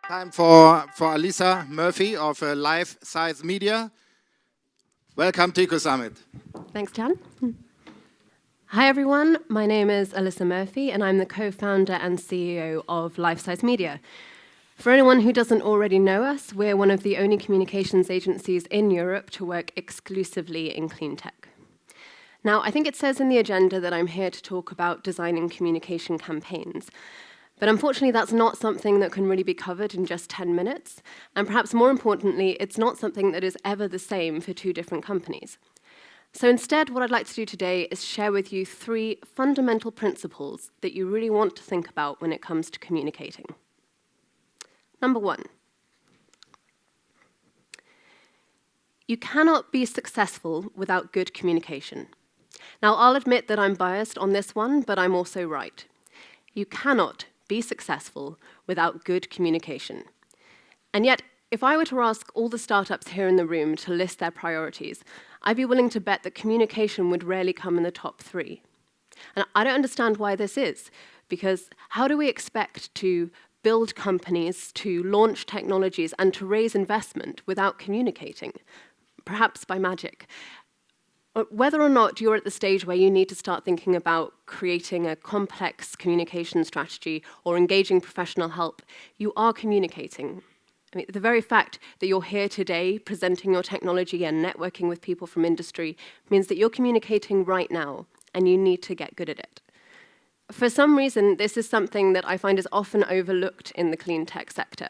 Time for Alisa Murphy of Life Size Media. Welcome to Ecosummit. Thanks, Jan. Hi, everyone. My name is Alisa Murphy, and I'm the co-founder and CEO of Life Size Media. For anyone who doesn't already know us, we're one of the only communications agencies in Europe to work exclusively in Cleantech. Now, I think it says in the agenda that I'm here to talk about designing communication campaigns. But unfortunately, that's not something that can really be covered in just 10 minutes. And perhaps more importantly, it's not something that is ever the same for two different companies. So instead, what I'd like to do today is share with you 3 fundamental principles that you really want to think about when it comes to communicating. Number 1. You cannot be successful without good communication. Now, I'll admit that I'm biased on this one, but I'm also right. You cannot be successful without good communication. And yet, if I were to ask all the startups here in the room to list their priorities, I'd be willing to bet that communication would rarely come in the top 3. And I don't understand why this is, because how do we expect to build companies, to launch technologies, and to raise investment without communicating? Perhaps by magic. Whether or not you're at the stage where you need to start thinking about creating a complex communication strategy or engaging professional help, you are communicating. I mean, the very fact that you're here today presenting your technology and networking with people from industry means that you're communicating right now, and you need to get good at it. For some reason, this is something that I find is often overlooked in the clean tech sector,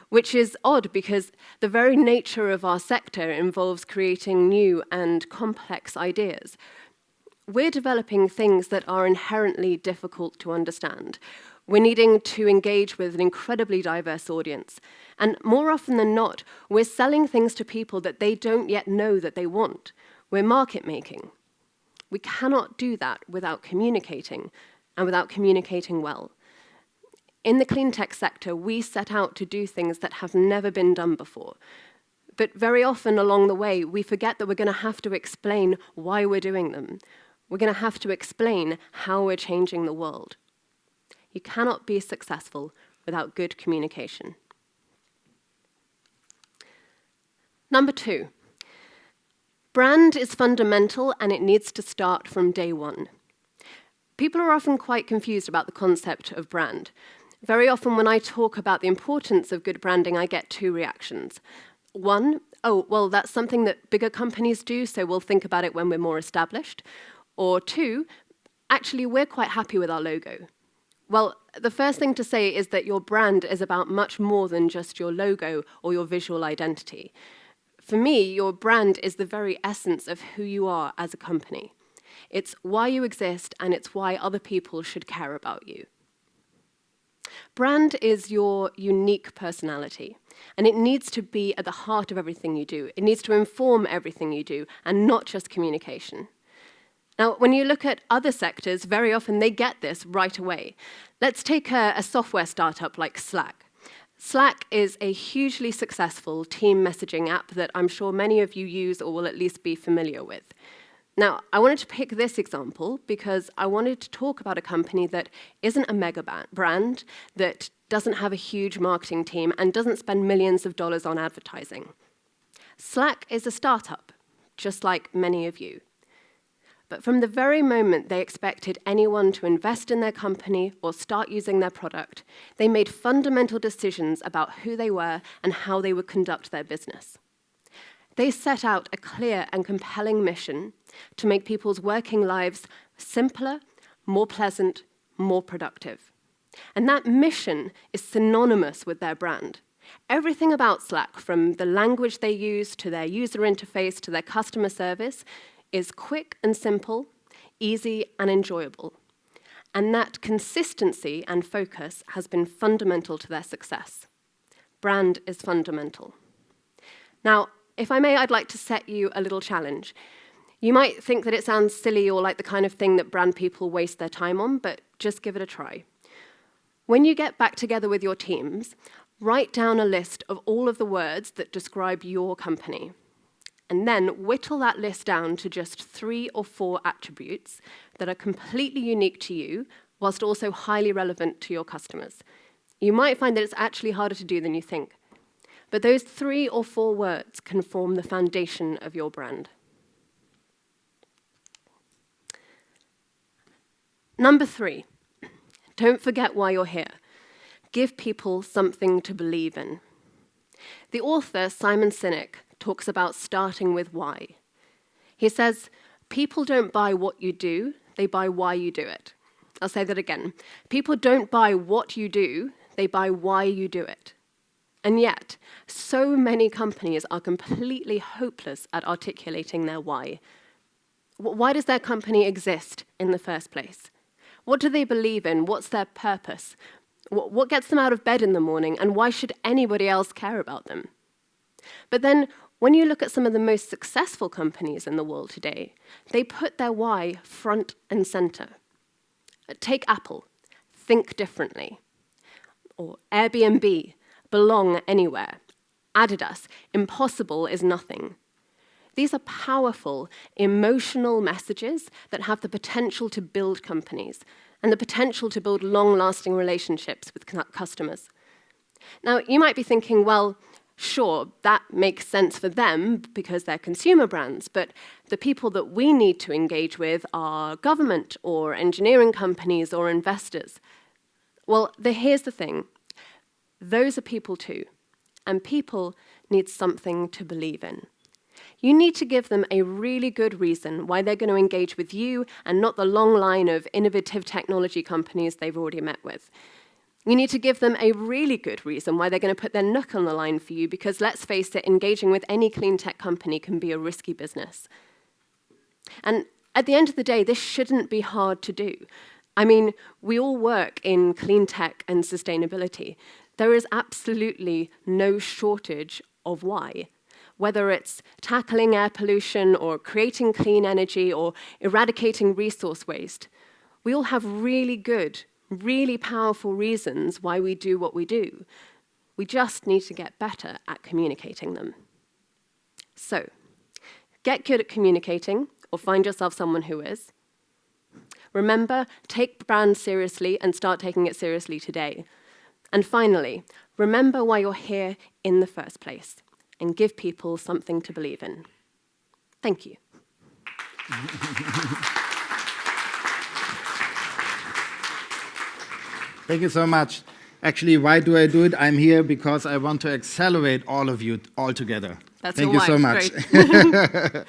which is odd because the very nature of our sector involves creating new and complex ideas. We're developing things that are inherently difficult to understand. We're needing to engage with an incredibly diverse audience. And more often than not, we're selling things to people that they don't yet know that they want. We're market making. We cannot do that without communicating, and without communicating well. In the clean tech sector, we set out to do things that have never been done before. But very often along the way, we forget that we're going to have to explain why we're doing them. We're going to have to explain how we're changing the world. You cannot be successful without good communication. Number 2, brand is fundamental and it needs to start from day one. People are often quite confused about the concept of brand. Very often when I talk about the importance of good branding, I get 2 reactions. 1, oh, well, that's something that bigger companies do, so we'll think about it when we're more established. Or 2, actually, we're quite happy with our logo. Well, the first thing to say is that your brand is about much more than just your logo or your visual identity. For me, your brand is the very essence of who you are as a company. It's why you exist, and it's why other people should care about you. Brand is your unique personality, and it needs to be at the heart of everything you do. It needs to inform everything you do, and not just communication. Now, when you look at other sectors, very often they get this right away. Let's take a software startup like Slack. Slack is a hugely successful team messaging app that I'm sure many of you use or will at least be familiar with. Now, I wanted to pick this example because I wanted to talk about a company that isn't a mega brand, that doesn't have a huge marketing team, and doesn't spend millions of dollars on advertising. Slack is a startup, just like many of you. But from the very moment they expected anyone to invest in their company or start using their product, they made fundamental decisions about who they were and how they would conduct their business. They set out a clear and compelling mission to make people's working lives simpler, more pleasant, more productive. And that mission is synonymous with their brand. Everything about Slack, from the language they use to their user interface to their customer service, is quick and simple, easy and enjoyable. And that consistency and focus has been fundamental to their success. Brand is fundamental. Now, if I may, I'd like to set you a little challenge. You might think that it sounds silly or like the kind of thing that brand people waste their time on, but just give it a try. When you get back together with your teams, write down a list of all of the words that describe your company. And then whittle that list down to just 3 or 4 attributes that are completely unique to you, whilst also highly relevant to your customers. You might find that it's actually harder to do than you think. But those 3 or 4 words can form the foundation of your brand. Number 3, don't forget why you're here. Give people something to believe in. The author, Simon Sinek, talks about starting with why. He says, people don't buy what you do, they buy why you do it. I'll say that again. People don't buy what you do, they buy why you do it. And yet, so many companies are completely hopeless at articulating their why. Why does their company exist in the first place? What do they believe in? What's their purpose? What gets them out of bed in the morning? And why should anybody else care about them? But then, when you look at some of the most successful companies in the world today, they put their why front and center. Take Apple, think differently. Or Airbnb, belong anywhere. Adidas, impossible is nothing. These are powerful, emotional messages that have the potential to build companies and the potential to build long-lasting relationships with customers. Now, you might be thinking, well, sure, that makes sense for them because they're consumer brands, but the people that we need to engage with are government or engineering companies or investors. Well, here's the thing. Those are people too, and people need something to believe in. You need to give them a really good reason why they're going to engage with you and not the long line of innovative technology companies they've already met with. You need to give them a really good reason why they're going to put their neck on the line for you, because let's face it, engaging with any clean tech company can be a risky business. And at the end of the day, this shouldn't be hard to do. I mean, we all work in clean tech and sustainability. There is absolutely no shortage of why. Whether it's tackling air pollution or creating clean energy or eradicating resource waste, we all have really good, really powerful reasons why we do what we do. We just need to get better at communicating them. So, get good at communicating, or find yourself someone who is. Remember, take brands seriously and start taking it seriously today. And finally, remember why you're here in the first place, and give people something to believe in. Thank you. Thank you so much. Actually, why do I do it? I'm here because I want to accelerate all of you all together. That's Thank you so much. Great.